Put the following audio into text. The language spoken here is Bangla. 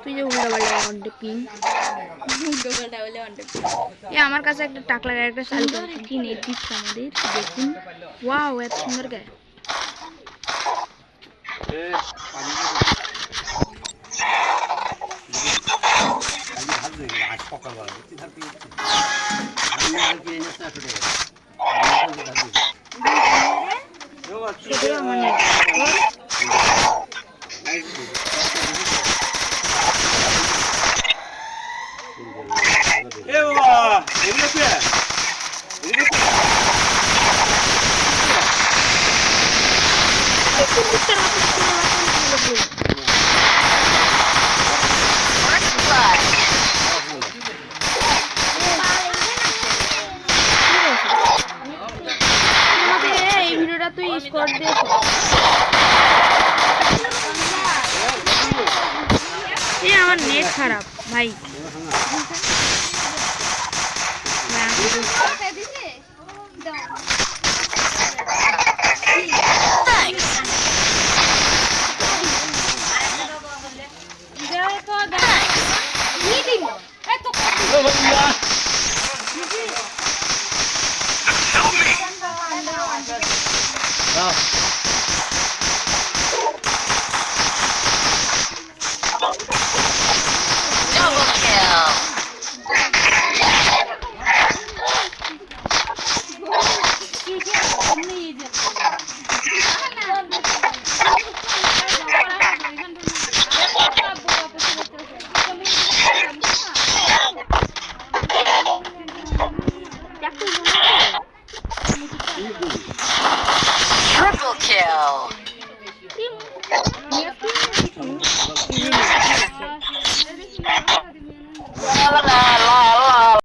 তুই যে উল্টা পাল্টা অর্ধেক কিন আমার কাছে একটা টাকলা গাড়ি একটা চালু করে কি নেই দিচ্ছে আমাদের দেখুন ওয়াও এত সুন্দর গায়ে তুই স্কোর দিয়েছ আমার নেট খারাপ ভাই